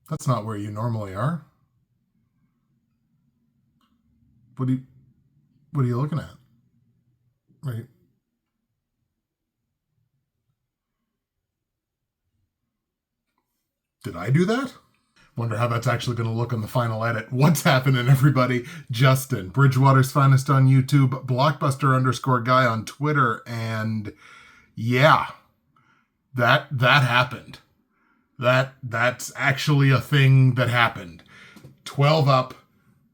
That's not where you normally are. What are you looking at? Right. Did I do that? Wonder how that's actually going to look on the final edit. What's happening, everybody? Justin, Bridgewater's Finest on YouTube, Blockbuster_guy on Twitter, and yeah, that happened. That's actually a thing that happened. 12 up,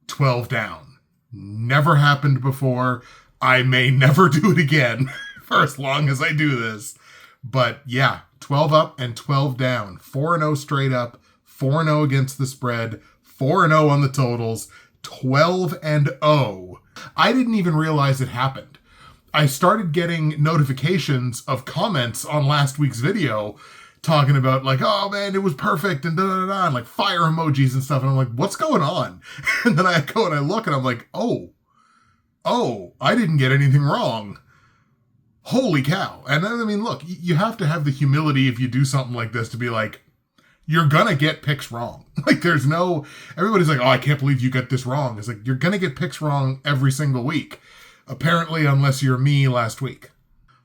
12 down. Never happened before. I may never do it again for as long as I do this. But yeah, 12 up and 12 down. 4-0 straight up, 4-0 against the spread, 4-0 on the totals, 12-0. I didn't even realize it happened. I started getting notifications of comments on last week's video talking about like, oh man, it was perfect and da-da-da-da, and like fire emojis and stuff. And I'm like, what's going on? And then I go and I look and I'm like, oh, I didn't get anything wrong. Holy cow. And I mean, look, you have to have the humility if you do something like this to be like, you're gonna get picks wrong. Like everybody's like, oh, I can't believe you got this wrong. It's like, you're gonna get picks wrong every single week. Apparently, unless you're me last week.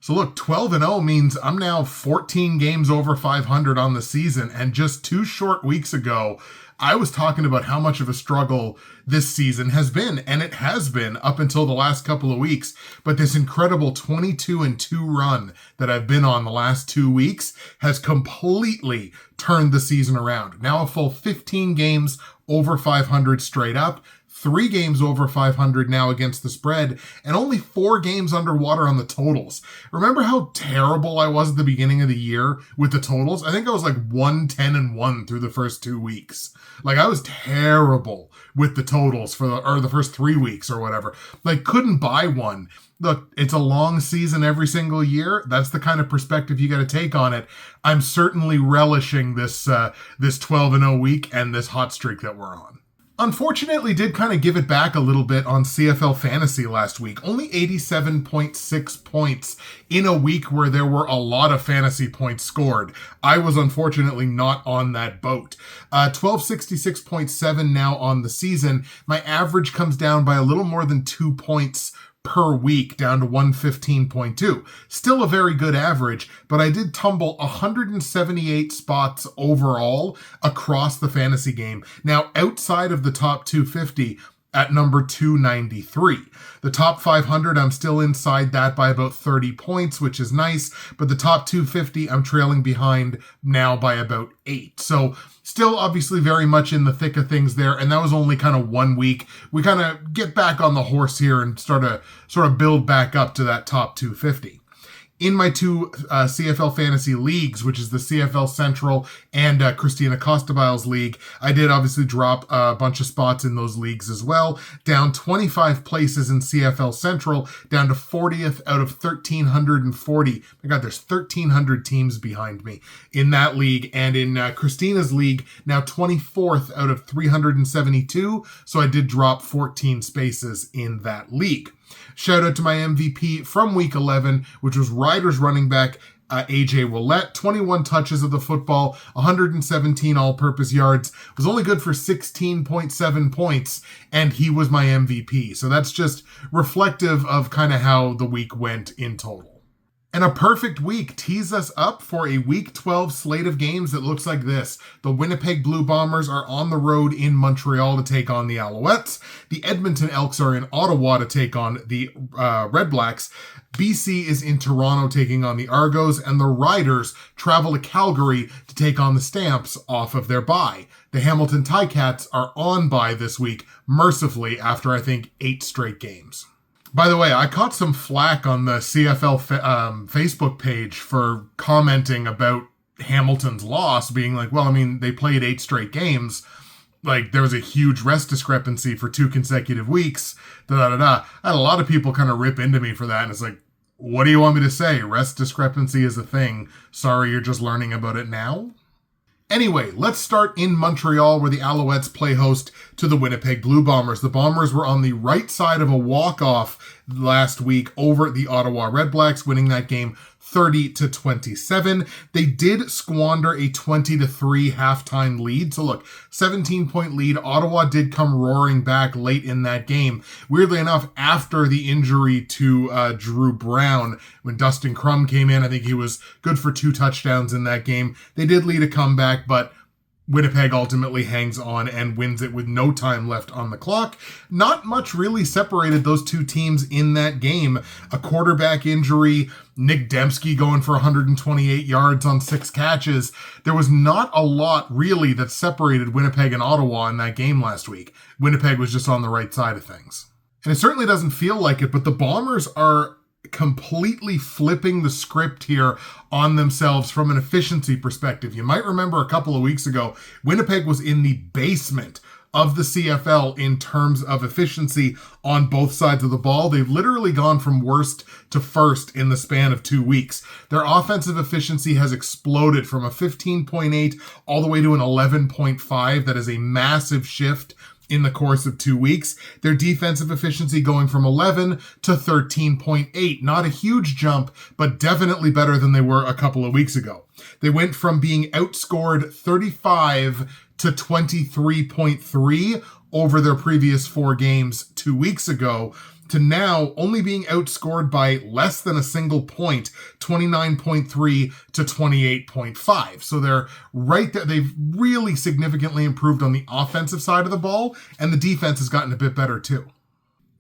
So look, 12-0 means I'm now 14 games over 500 on the season. And just 2 short weeks ago, I was talking about how much of a struggle this season has been. And it has been up until the last couple of weeks. But this incredible 22-2 run that I've been on the last 2 weeks has completely turned the season around. Now a full 15 games over 500 straight up. 3 games over 500 now against the spread, and only 4 games underwater on the totals. Remember how terrible I was at the beginning of the year with the totals? I think I was like 1-10-1 through the first 2 weeks. Like, I was terrible with the totals for the first 3 weeks or whatever. Like, couldn't buy one. Look, it's a long season every single year. That's the kind of perspective you got to take on it. I'm certainly relishing this 12-0 week and this hot streak that we're on. Unfortunately, did kind of give it back a little bit on CFL Fantasy last week. Only 87.6 points in a week where there were a lot of fantasy points scored. I was unfortunately not on that boat. 1266.7 now on the season. My average comes down by a little more than 2 points per week, down to 115.2. Still a very good average, but I did tumble 178 spots overall across the fantasy game. Now, outside of the top 250, at number 293. The top 500, I'm still inside that by about 30 points, which is nice, but the top 250, I'm trailing behind now by about 8. So still obviously very much in the thick of things there, and that was only kind of 1 week. We kind of get back on the horse here and sort of build back up to that top 250. In my 2 CFL fantasy leagues, which is the CFL Central and Christina Costabile's league, I did obviously drop a bunch of spots in those leagues as well. Down 25 places in CFL Central, down to 40th out of 1,340. My God, there's 1,300 teams behind me in that league. And in Christina's league, now 24th out of 372. So I did drop 14 spaces in that league. Shout out to my MVP from week 11, which was Riders running back AJ Ouellette. 21 touches of the football, 117 all-purpose yards. Was only good for 16.7 points, and he was my MVP. So that's just reflective of kind of how the week went in total. And a perfect week tees us up for a Week 12 slate of games that looks like this. The Winnipeg Blue Bombers are on the road in Montreal to take on the Alouettes. The Edmonton Elks are in Ottawa to take on the REDBLACKS. BC is in Toronto taking on the Argos, and the Riders travel to Calgary to take on the Stamps off of their bye. The Hamilton Ticats are on bye this week, mercifully, after I think 8 straight games. By the way, I caught some flack on the CFL Facebook page for commenting about Hamilton's loss, being like, well, I mean, they played 8 straight games. Like, there was a huge rest discrepancy for 2 consecutive weeks. I had a lot of people kind of rip into me for that, and it's like, what do you want me to say? Rest discrepancy is a thing. Sorry, you're just learning about it now? Anyway, let's start in Montreal, where the Alouettes play host to the Winnipeg Blue Bombers. The Bombers were on the right side of a walk-off last week over the Ottawa REDBLACKS, winning that game 30-27. They did squander a 20-3 halftime lead. So look, 17-point lead. Ottawa did come roaring back late in that game. Weirdly enough, after the injury to Drew Brown, when Dustin Crum came in, I think he was good for 2 touchdowns in that game. They did lead a comeback, but Winnipeg ultimately hangs on and wins it with no time left on the clock. Not much really separated those two teams in that game. A quarterback injury, Nick Dembski going for 128 yards on 6 catches. There was not a lot really that separated Winnipeg and Ottawa in that game last week. Winnipeg was just on the right side of things. And it certainly doesn't feel like it, but the Bombers are completely flipping the script here on themselves from an efficiency perspective. You might remember a couple of weeks ago, Winnipeg was in the basement of the CFL in terms of efficiency on both sides of the ball. They've literally gone from worst to first in the span of 2 weeks. Their offensive efficiency has exploded from a 15.8 all the way to an 11.5. That is a massive shift in the course of 2 weeks. Their defensive efficiency going from 11 to 13.8. Not a huge jump, but definitely better than they were a couple of weeks ago. They went from being outscored 35 to 23.3 over their previous 4 games 2 weeks ago, to now only being outscored by less than a single point, 29.3 to 28.5. So they're right there. They've really significantly improved on the offensive side of the ball, and the defense has gotten a bit better too.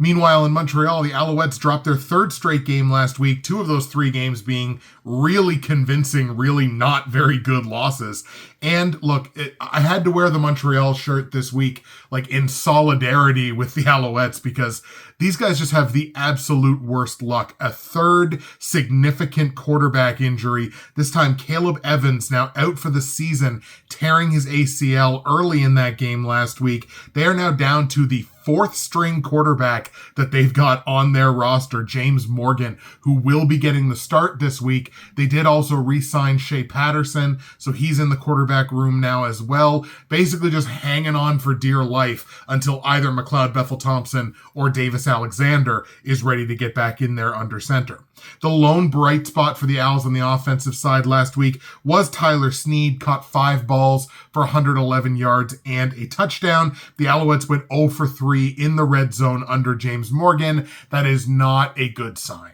Meanwhile, in Montreal, the Alouettes dropped their 3rd straight game last week, 2 of those 3 games being really convincing, really not very good losses. And look, I had to wear the Montreal shirt this week, like in solidarity with the Alouettes, because these guys just have the absolute worst luck. A 3rd significant quarterback injury. This time, Caleb Evans now out for the season, tearing his ACL early in that game last week. They are now down to the 4th string quarterback that they've got on their roster, James Morgan, who will be getting the start this week. They did also re-sign Shea Patterson, so he's in the quarterback room now as well. Basically just hanging on for dear life until either McLeod Bethel-Thompson or Davis Alexander is ready to get back in there under center. The lone bright spot for the Owls on the offensive side last week was Tyler Snead, caught 5 balls for 111 yards and a touchdown. The Alouettes went 0 for 3 in the red zone under James Morgan. That is not a good sign.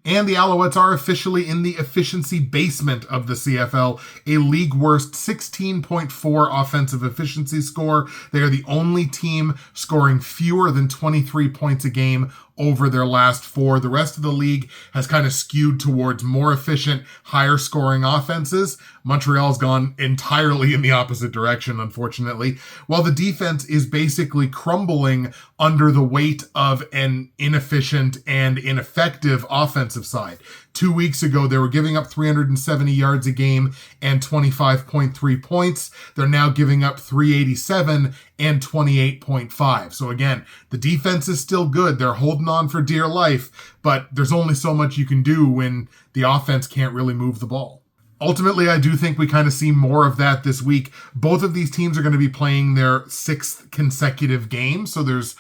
And the Alouettes are officially in the efficiency basement of the CFL, a league worst 16.4 offensive efficiency score. They are the only team scoring fewer than 23 points a game over their last 4. The rest of the league has kind of skewed towards more efficient, higher scoring offenses. Montreal's gone entirely in the opposite direction, unfortunately, while the defense is basically crumbling under the weight of an inefficient and ineffective offensive side. 2 weeks ago, they were giving up 370 yards a game and 25.3 points. They're now giving up 387 and 28.5. So again, the defense is still good. They're holding on for dear life, but there's only so much you can do when the offense can't really move the ball. Ultimately, I do think we kind of see more of that this week. Both of these teams are going to be playing their 6th consecutive game, so there's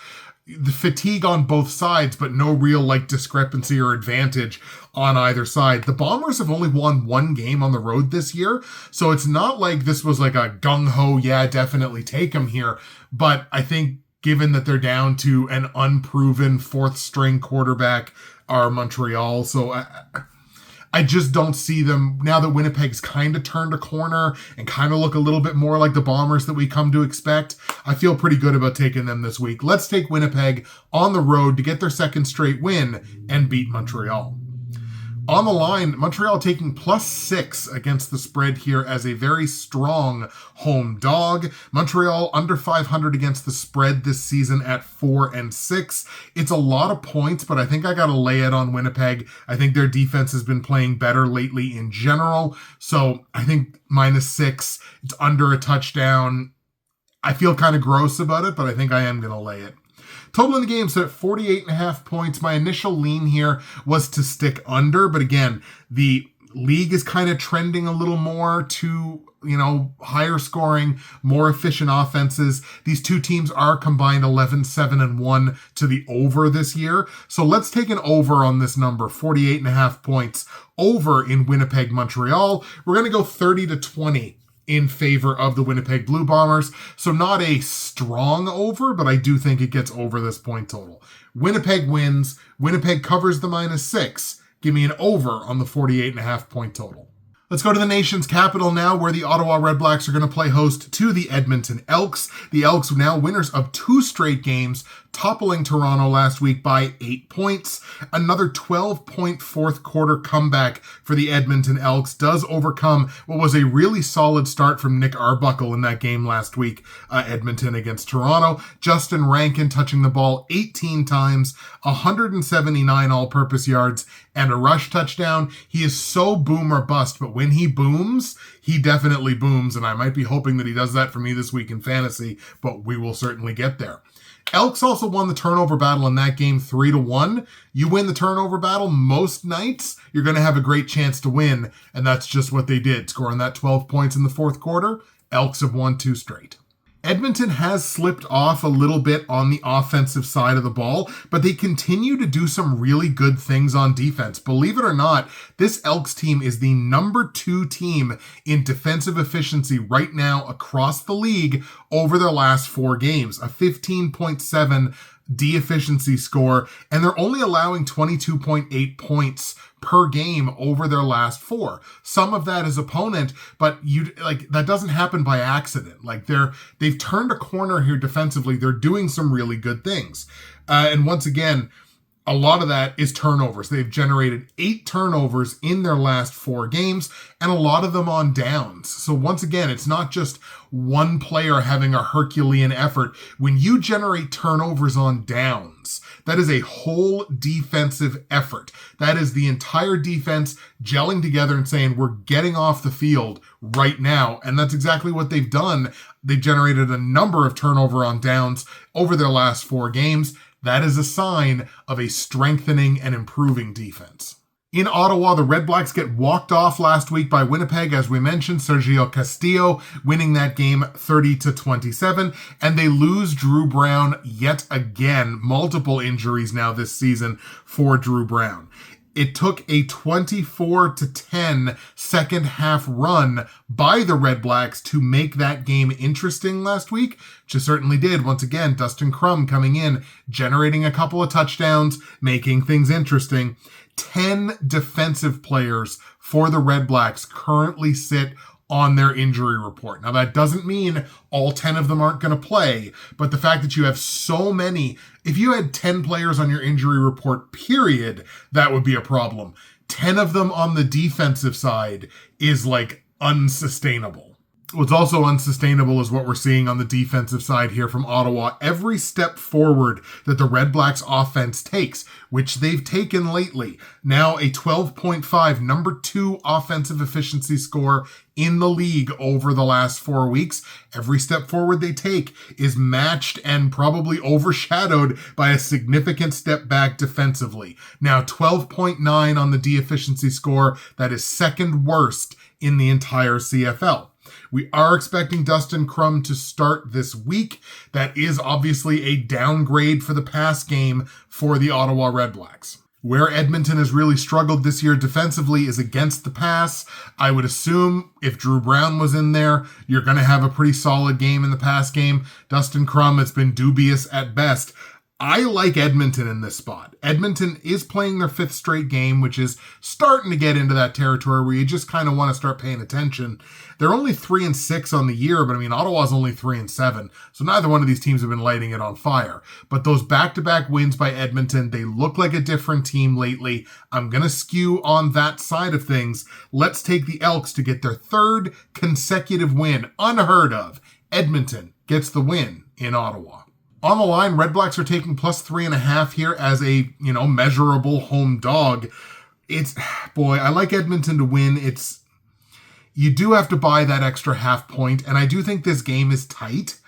the fatigue on both sides, but no real discrepancy or advantage on either side. The Bombers have only won 1 game on the road this year, so it's not like this was like a gung-ho, yeah, definitely take them here. But I think given that they're down to an unproven 4th string quarterback, are Montreal, so I just don't see them, now that Winnipeg's kind of turned a corner and kind of look a little bit more like the Bombers that we come to expect. I feel pretty good about taking them this week. Let's take Winnipeg on the road to get their 2nd straight win and beat Montreal. On the line, Montreal taking +6 against the spread here as a very strong home dog. Montreal under 500 against the spread this season at 4-6. It's a lot of points, but I think I got to lay it on Winnipeg. I think their defense has been playing better lately in general. So I think -6, it's under a touchdown. I feel kind of gross about it, but I think I am going to lay it. Total in the game set at 48.5 points. My initial lean here was to stick under, but again, the league is kind of trending a little more to, higher scoring, more efficient offenses. These two teams are combined 11-7-1 to the over this year. So let's take an over on this number, 48.5 points over in Winnipeg, Montreal. We're going to go 30-20 in favor of the Winnipeg Blue Bombers. So not a strong over, but I do think it gets over this point total. Winnipeg wins. Winnipeg covers the -6. Give me an over on the 48.5 point total. Let's go to the nation's capital now, where the Ottawa REDBLACKS are going to play host to the Edmonton Elks. The Elks now winners of 2 straight games, toppling Toronto last week by 8 points. Another 12-point fourth quarter comeback for the Edmonton Elks does overcome what was a really solid start from Nick Arbuckle in that game last week, Edmonton against Toronto. Justin Rankin touching the ball 18 times, 179 all-purpose yards, and a rush touchdown. He is so boom or bust, but when he booms, he definitely booms, and I might be hoping that he does that for me this week in fantasy, but we will certainly get there. Elks also won the turnover battle in that game 3-1. You win the turnover battle most nights, you're going to have a great chance to win, and that's just what they did, scoring that 12 points in the fourth quarter. Elks have won 2 straight. Edmonton has slipped off a little bit on the offensive side of the ball, but they continue to do some really good things on defense. Believe it or not, this Elks team is the number 2 team in defensive efficiency right now across the league over their last 4 games, a 15.7 D-efficiency score, and they're only allowing 22.8 points per game over their last 4. Some of that is opponent, but that doesn't happen by accident. They've turned a corner here defensively. They're doing some really good things. And once again, a lot of that is turnovers. They've generated 8 turnovers in their last 4 games, and a lot of them on downs. So once again, it's not just one player having a Herculean effort. When you generate turnovers on downs, that is a whole defensive effort. That is the entire defense gelling together and saying, we're getting off the field right now. And that's exactly what they've done. They've generated a number of turnover on downs over their last 4 games. That is a sign of a strengthening and improving defense. In Ottawa, the REDBLACKS get walked off last week by Winnipeg, as we mentioned, Sergio Castillo winning that game 30-27, and they lose Drew Brown yet again. Multiple injuries now this season for Drew Brown. It took a 24-10 second half run by the REDBLACKS to make that game interesting last week, which it certainly did. Once again, Dustin Crum coming in, generating a couple of touchdowns, making things interesting. 10 defensive players for the REDBLACKS currently sit on their injury report. Now, that doesn't mean all 10 of them aren't going to play, but the fact that you have so many, if you had 10 players on your injury report, period, that would be a problem. 10 of them on the defensive side is unsustainable. What's also unsustainable is what we're seeing on the defensive side here from Ottawa. Every step forward that the REDBLACKS offense takes, which they've taken lately, now a 12.5, number 2 offensive efficiency score in the league over the last 4 weeks. Every step forward they take is matched and probably overshadowed by a significant step back defensively. Now 12.9 on the D-efficiency score. That is second worst in the entire CFL. We are expecting Dustin Crum to start this week. That is obviously a downgrade for the pass game for the Ottawa REDBLACKS. Where Edmonton has really struggled this year defensively is against the pass. I would assume if Drew Brown was in there, you're going to have a pretty solid game in the pass game. Dustin Crum has been dubious at best. I like Edmonton in this spot. Edmonton is playing their 5th straight game, which is starting to get into that territory where you just kind of want to start paying attention. They're only 3-6 on the year, but Ottawa's only 3-7. So neither one of these teams have been lighting it on fire. But those back-to-back wins by Edmonton, they look like a different team lately. I'm going to skew on that side of things. Let's take the Elks to get their 3rd consecutive win. Unheard of. Edmonton gets the win in Ottawa. On the line, REDBLACKS are taking +3.5 here as a, measurable home dog. I like Edmonton to win. You do have to buy that extra half point, and I do think this game is tight.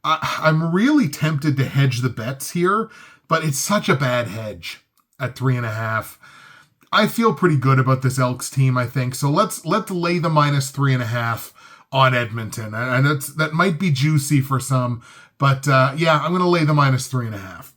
I'm really tempted to hedge the bets here, but it's such a bad hedge at 3.5. I feel pretty good about this Elks team, I think. So let's lay the -3.5 on Edmonton. And that might be juicy for some, but yeah, I'm going to lay the -3.5.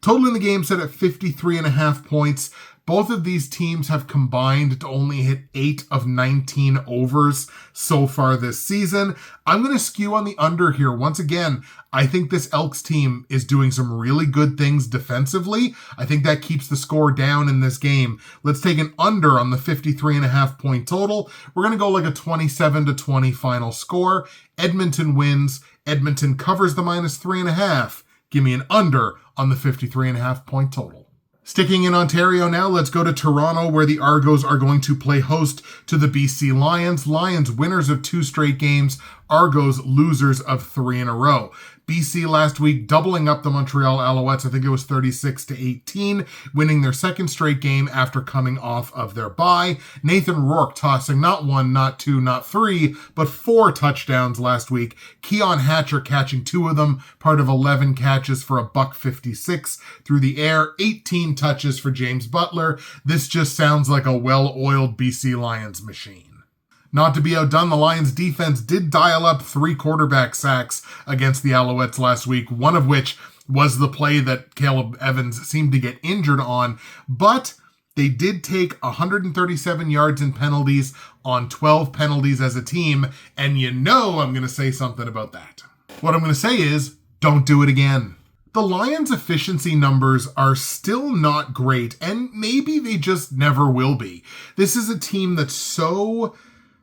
Total in the game set at 53.5 points. Both of these teams have combined to only hit 8 of 19 overs so far this season. I'm going to skew on the under here. Once again, I think this Elks team is doing some really good things defensively. I think that keeps the score down in this game. Let's take an under on the 53.5 point total. We're going to go like a 27-20 final score. Edmonton wins. Edmonton covers the -3.5. Give me an under on the 53.5 point total. Sticking in Ontario now, let's go to Toronto, where the Argos are going to play host to the BC Lions. Lions winners of 2 straight games, Argos losers of 3 in a row. BC last week doubling up the Montreal Alouettes. I think it was 36-18, winning their second straight game after coming off of their bye. Nathan Rourke tossing not 1, not 2, not 3, but 4 touchdowns last week. Keon Hatcher catching 2 of them, part of 11 catches for $156 through the air. 18 touches for James Butler. This just sounds like a well-oiled BC Lions machine. Not to be outdone, the Lions defense did dial up 3 quarterback sacks against the Alouettes last week, one of which was the play that Caleb Evans seemed to get injured on, but they did take 137 yards in penalties on 12 penalties as a team, and you know I'm going to say something about that. What I'm going to say is, don't do it again. The Lions' efficiency numbers are still not great, and maybe they just never will be. This is a team that's so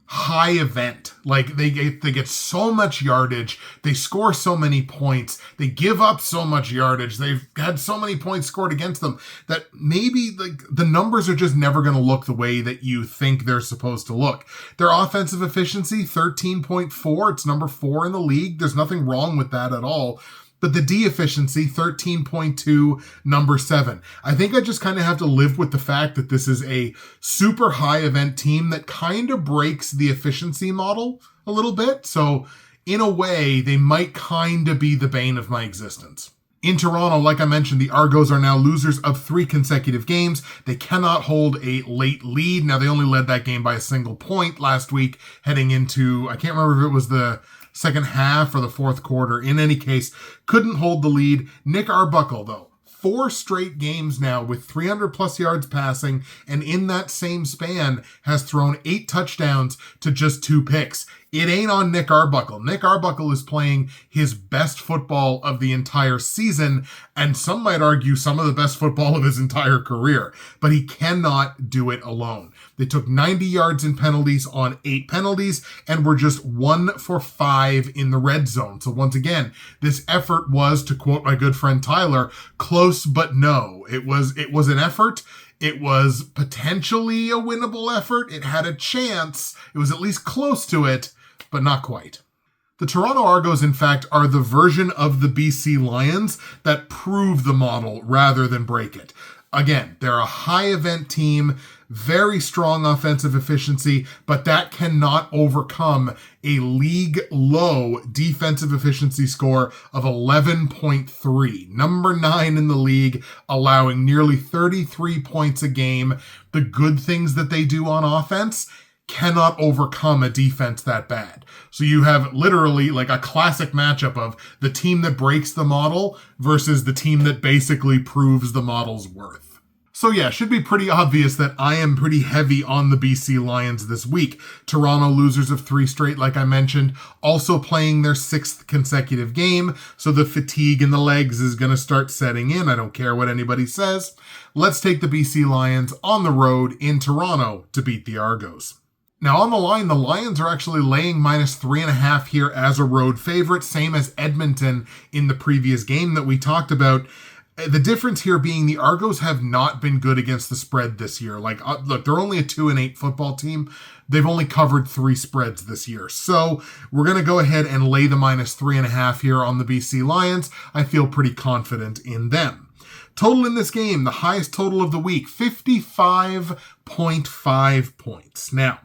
high event. Like they get so much yardage, they score so many points, they give up so much yardage, they've had so many points scored against them that maybe like the numbers are just never going to look the way that you think they're supposed to look. Their offensive efficiency 13.4, it's number 4 in the league. There's nothing wrong with that at all. But the D efficiency, 13.2, number 7. I think I just kind of have to live with the fact that this is a super high event team that kind of breaks the efficiency model a little bit. So in a way, they might kind of be the bane of my existence. In Toronto, like I mentioned, the Argos are now losers of 3 consecutive games. They cannot hold a late lead. Now, they only led that game by a single point last week, heading into, I can't remember if it was the second half or the fourth quarter. In any case, couldn't hold the lead. Nick Arbuckle, though, 4 straight games now with 300-plus yards passing, and in that same span has thrown 8 touchdowns to just 2 picks. It ain't on Nick Arbuckle. Nick Arbuckle is playing his best football of the entire season, and some might argue some of the best football of his entire career, but he cannot do it alone. They took 90 yards in penalties on 8 penalties and were just 1 for 5 in the red zone. So once again, this effort was, to quote my good friend Tyler, close but no. It was an effort. It was potentially a winnable effort. It had a chance. It was at least close to it, but not quite. The Toronto Argos, in fact, are the version of the BC Lions that prove the model rather than break it. Again, they're a high-event team, very strong offensive efficiency, but that cannot overcome a league-low defensive efficiency score of 11.3. Number 9 in the league, allowing nearly 33 points a game. The good things that they do on offense cannot overcome a defense that bad. So you have literally like a classic matchup of the team that breaks the model versus the team that basically proves the model's worth. So yeah, should be pretty obvious that I am pretty heavy on the BC Lions this week. Toronto losers of 3 straight, like I mentioned, also playing their 6th consecutive game, so the fatigue in the legs is going to start setting in. I don't care what anybody says. Let's take the BC Lions on the road in Toronto to beat the Argos. Now on the line, the Lions are actually laying -3.5 here as a road favorite, same as Edmonton in the previous game that we talked about. The difference here being the Argos have not been good against the spread this year. Look, they're only a 2-8 football team. They've only covered 3 spreads this year. So we're going to go ahead and lay the -3.5 here on the BC Lions. I feel pretty confident in them. Total in this game, the highest total of the week, 55.5 points. Now,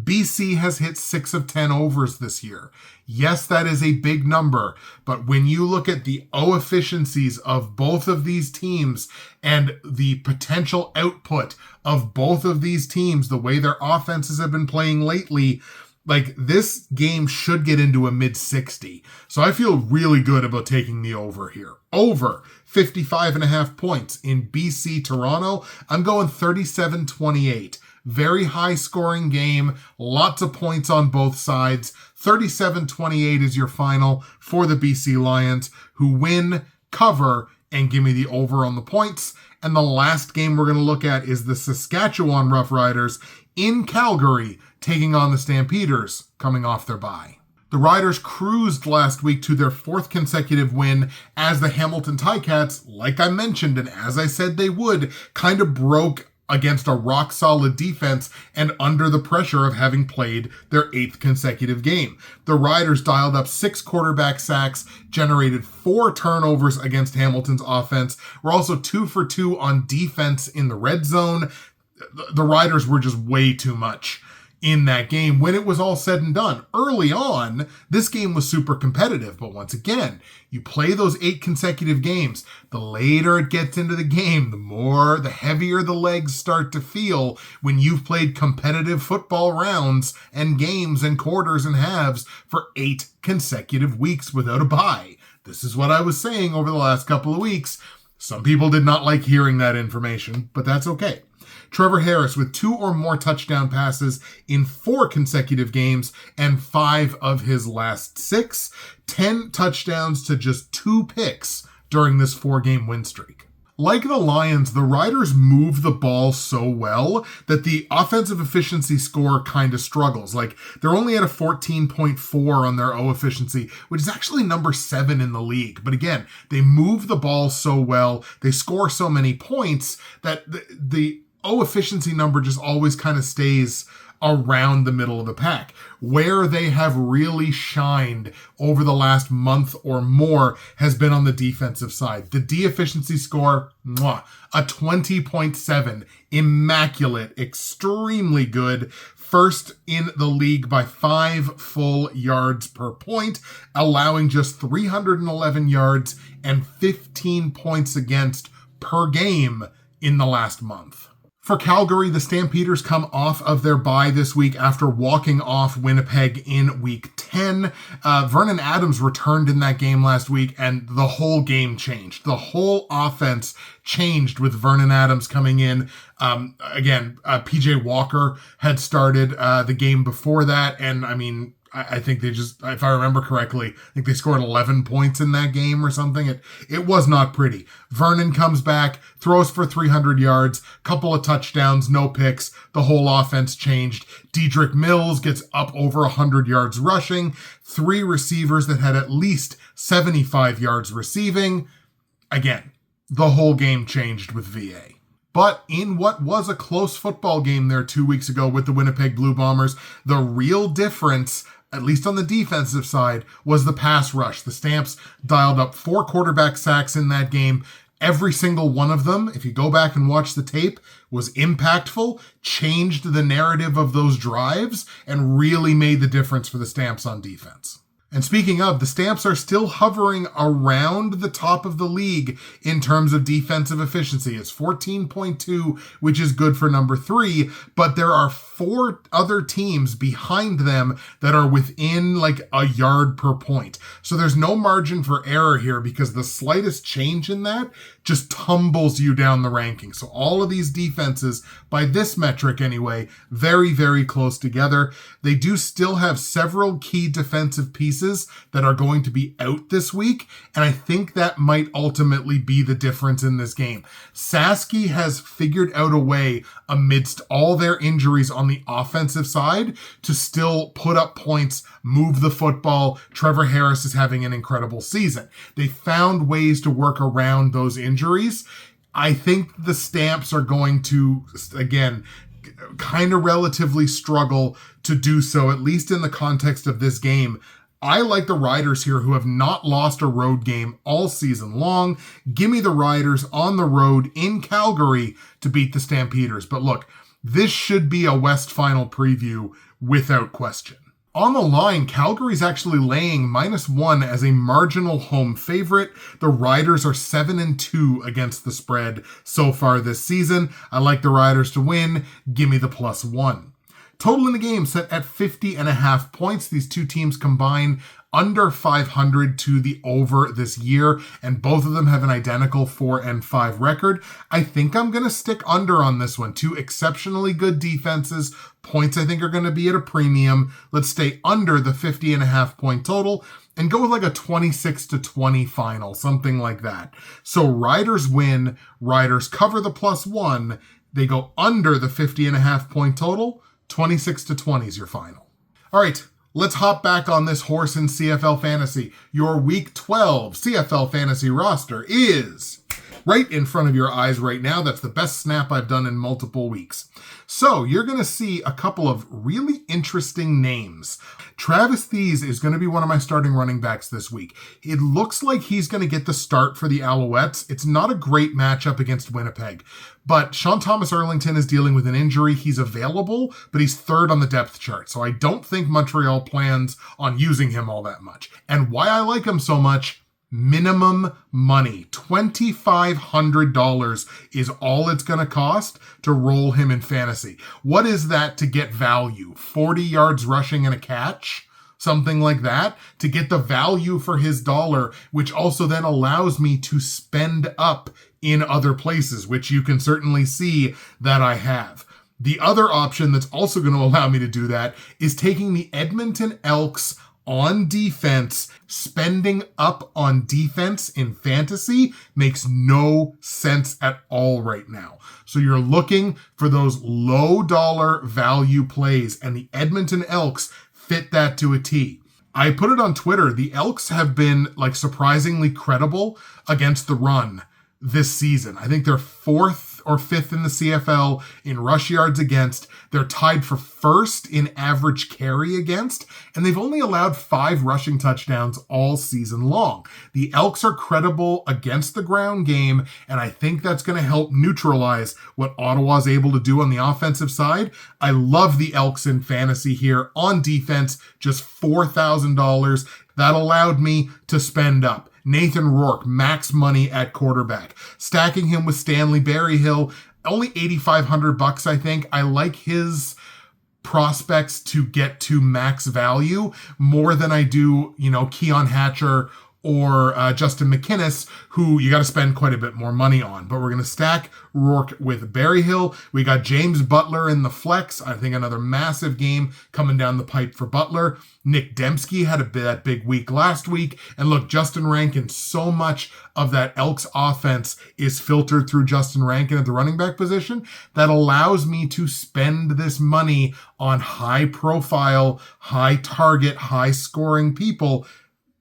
BC has hit 6 of 10 overs this year. Yes, that is a big number, but when you look at the O efficiencies of both of these teams and the potential output of both of these teams, the way their offenses have been playing lately, like, this game should get into a mid-60. So I feel really good about taking the over here. Over 55.5 points in BC Toronto. I'm going 37-28. Very high scoring game. Lots of points on both sides. 37-28 is your final for the BC Lions, who win, cover, and give me the over on the points. And the last game we're going to look at is the Saskatchewan Roughriders in Calgary, taking on the Stampeders, coming off their bye. The Riders cruised last week to their 4th consecutive win as the Hamilton Ticats, like I mentioned and as I said they would, kind of broke against a rock-solid defense and under the pressure of having played their 8th consecutive game. The Riders dialed up 6 quarterback sacks, generated 4 turnovers against Hamilton's offense. We're also 2 for 2 on defense in the red zone. The Riders were just way too much in that game when it was all said and done. Early on, this game was super competitive, but once again, you play those 8 consecutive games, the later it gets into the game, the heavier the legs start to feel when you've played competitive football rounds and games and quarters and halves for 8 consecutive weeks without a bye. This is what I was saying over the last couple of weeks. Some people did not like hearing that information, but that's okay. Trevor Harris with 2 or more touchdown passes in 4 consecutive games and 5 of his last 6. 10 touchdowns to just 2 picks during this 4-game win streak. Like the Lions, the Riders move the ball so well that the offensive efficiency score kind of struggles. Like, they're only at a 14.4 on their O efficiency, which is actually number 7 in the league. But again, they move the ball so well, they score so many points that the O efficiency number just always kind of stays around the middle of the pack. Where they have really shined over the last month or more has been on the defensive side. The D efficiency score, a 20.7, immaculate, extremely good. First in the league by 5 full yards per point, allowing just 311 yards and 15 points against per game in the last month. For Calgary, the Stampeders come off of their bye this week after walking off Winnipeg in week 10. Vernon Adams returned in that game last week, and the whole game changed. The whole offense changed with Vernon Adams coming in. PJ Walker had started the game before that, and I think they just, if I remember correctly, I think they scored 11 points in that game or something. It was not pretty. Vernon comes back, throws for 300 yards, couple of touchdowns, no picks. The whole offense changed. Dedrick Mills gets up over 100 yards rushing, 3 receivers that had at least 75 yards receiving. Again, the whole game changed with VA. But in what was a close football game there 2 weeks ago with the Winnipeg Blue Bombers, the real difference, at least on the defensive side, was the pass rush. The Stamps dialed up 4 quarterback sacks in that game. Every single one of them, if you go back and watch the tape, was impactful, changed the narrative of those drives, and really made the difference for the Stamps on defense. And speaking of, the Stamps are still hovering around the top of the league in terms of defensive efficiency. It's 14.2, which is good for number 3, but there are 4 other teams behind them that are within like a yard per point. So there's no margin for error here because the slightest change in that just tumbles you down the ranking. So all of these defenses, by this metric anyway, very, very close together. They do still have several key defensive pieces that are going to be out this week, and I think that might ultimately be the difference in this game. Sasky has figured out a way, amidst all their injuries on the offensive side, to still put up points, move the football. Trevor Harris is having an incredible season. They found ways to work around those injuries. I think the Stamps are going to, again, kind of relatively struggle to do so, at least in the context of this game. I like the Riders here, who have not lost a road game all season long. Give me the Riders on the road in Calgary to beat the Stampeders. But look, this should be a West Final preview without question. On the line, Calgary's actually laying -1 as a marginal home favorite. The Riders are 7-2 against the spread so far this season. I like the Riders to win. Give me the +1. Total in the game set at 50.5 points. These two teams combine under 500 to the over this year, and both of them have an identical 4-5 record. I think I'm going to stick under on this one. Two exceptionally good defenses. Points I think are going to be at a premium. Let's stay under the 50.5 point total and go with like a 26-20 final, something like that. So Riders win, Riders cover the +1. They go under the 50.5 point total. 26-20 is your final. All right, let's hop back on this horse in CFL Fantasy. Your Week 12 CFL Fantasy roster is right in front of your eyes right now. That's the best snap I've done in multiple weeks. So you're going to see a couple of really interesting names. Travis Thies is going to be one of my starting running backs this week. It looks like he's going to get the start for the Alouettes. It's not a great matchup against Winnipeg, but Sean Thomas Erlington is dealing with an injury. He's available, but he's third on the depth chart. So I don't think Montreal plans on using him all that much. And why I like him so much, minimum money. $2,500 is all it's going to cost to roll him in fantasy. What is that to get value? 40 yards rushing and a catch? Something like that to get the value for his dollar, which also then allows me to spend up in other places, which you can certainly see that I have. The other option that's also going to allow me to do that is taking the Edmonton Elks on defense. Spending up on defense in fantasy makes no sense at all right now. So you're looking for those low dollar value plays, and the Edmonton Elks fit that to a T. I put it on Twitter. The Elks have been like surprisingly credible against the run this season. I think they're 4th or 5th in the CFL in rush yards against. They're tied for 1st in average carry against, and they've only allowed 5 rushing touchdowns all season long. The Elks are credible against the ground game, and I think that's going to help neutralize what Ottawa's able to do on the offensive side. I love the Elks in fantasy here on defense, just $4,000. That allowed me to spend up. Nathan Rourke, max money at quarterback. Stacking him with Stanley Berryhill, only $8,500, I think. I like his prospects to get to max value more than I do, Keon Hatcher or Justin McInnes, who you got to spend quite a bit more money on. But we're going to stack Rourke with Berryhill. We got James Butler in the flex. I think another massive game coming down the pipe for Butler. Nick Dembski had that big week last week. And look, Justin Rankin, so much of that Elks offense is filtered through Justin Rankin at the running back position. That allows me to spend this money on high profile, high target, high scoring people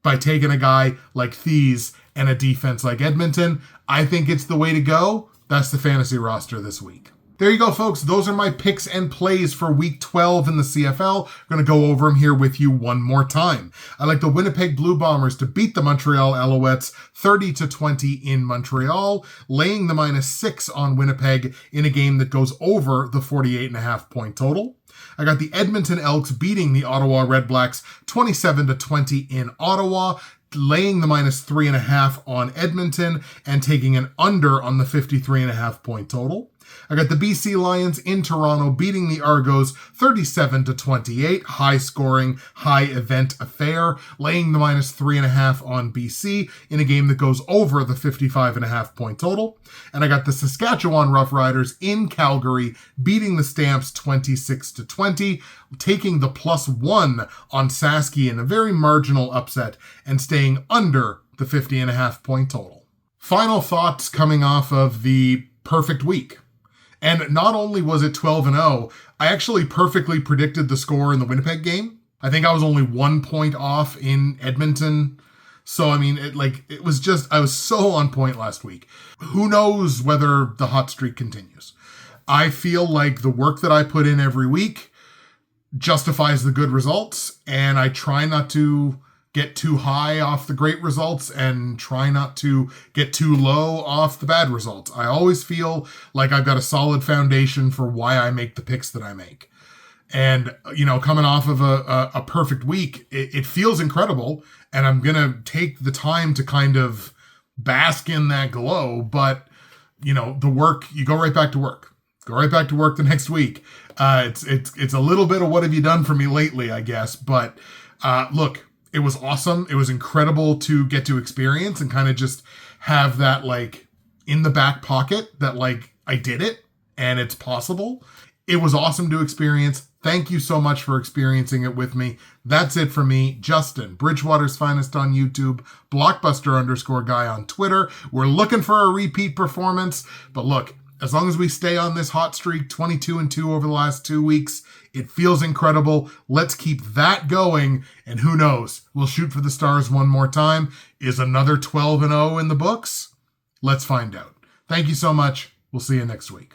by taking a guy like Thies and a defense like Edmonton. I think it's the way to go. That's the fantasy roster this week. There you go, folks. Those are my picks and plays for Week 12 in the CFL. I'm going to go over them here with you one more time. I like the Winnipeg Blue Bombers to beat the Montreal Alouettes 30-20 in Montreal, laying the -6 on Winnipeg in a game that goes over the 48.5 point total. I got the Edmonton Elks beating the Ottawa REDBLACKS 27-20 in Ottawa, laying the -3.5 on Edmonton and taking an under on the 53.5 point total. I got the BC Lions in Toronto beating the Argos 37-28, high scoring, high event affair, laying the -3.5 on BC in a game that goes over the 55.5 point total. And I got the Saskatchewan Roughriders in Calgary beating the Stamps 26-20, taking the +1 on Saski in a very marginal upset and staying under the 50.5 point total. Final thoughts coming off of the perfect week. And not only was it 12-0, I actually perfectly predicted the score in the Winnipeg game. I think I was only 1 point off in Edmonton. So, I mean, I was so on point last week. Who knows whether the hot streak continues? I feel like the work that I put in every week justifies the good results, and I try not to get too high off the great results and try not to get too low off the bad results. I always feel like I've got a solid foundation for why I make the picks that I make. And, coming off of a perfect week, it feels incredible. And I'm going to take the time to kind of bask in that glow. But, the work, you go right back to work. Go right back to work the next week. It's a little bit of what have you done for me lately, I guess. But look, it was awesome. It was incredible to get to experience and kind of just have that like in the back pocket that like I did it and it's possible. It was awesome to experience. Thank you so much for experiencing it with me. That's it for me, Justin, Bridgewater's Finest on YouTube, Blockbuster_guy on Twitter. We're looking for a repeat performance, but look, as long as we stay on this hot streak, 22-2 over the last 2 weeks, it feels incredible. Let's keep that going, and who knows, we'll shoot for the stars one more time. Is another 12-0 in the books? Let's find out. Thank you so much. We'll see you next week.